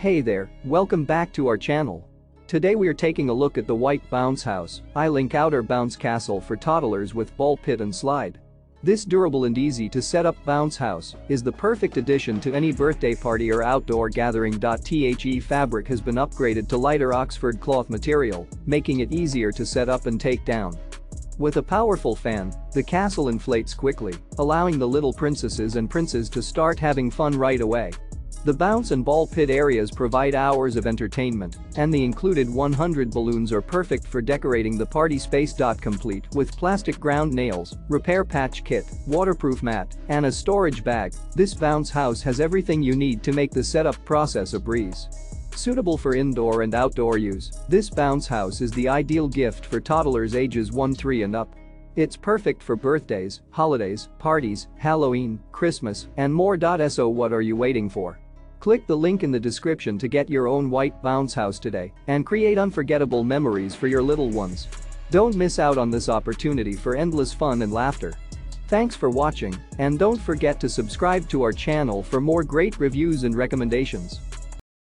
Hey there, welcome back to our channel. Today we are taking a look at the white bounce house, iLink-outer bounce castle for toddlers with ball pit and slide. This durable and easy to set up bounce house is the perfect addition to any birthday party or outdoor gathering. The fabric has been upgraded to lighter Oxford cloth material, making it easier to set up and take down. With a powerful fan, the castle inflates quickly, allowing the little princesses and princes to start having fun right away. The bounce and ball pit areas provide hours of entertainment, and the included 100 balloons are perfect for decorating the party space. Complete with plastic ground nails, repair patch kit, waterproof mat, and a storage bag, this bounce house has everything you need to make the setup process a breeze. Suitable for indoor and outdoor use, this bounce house is the ideal gift for toddlers ages 1, 3 and up. It's perfect for birthdays, holidays, parties, Halloween, Christmas, and more. So what are you waiting for? Click the link in the description to get your own white bounce house today and create unforgettable memories for your little ones. Don't miss out on this opportunity for endless fun and laughter. Thanks for watching, and don't forget to subscribe to our channel for more great reviews and recommendations.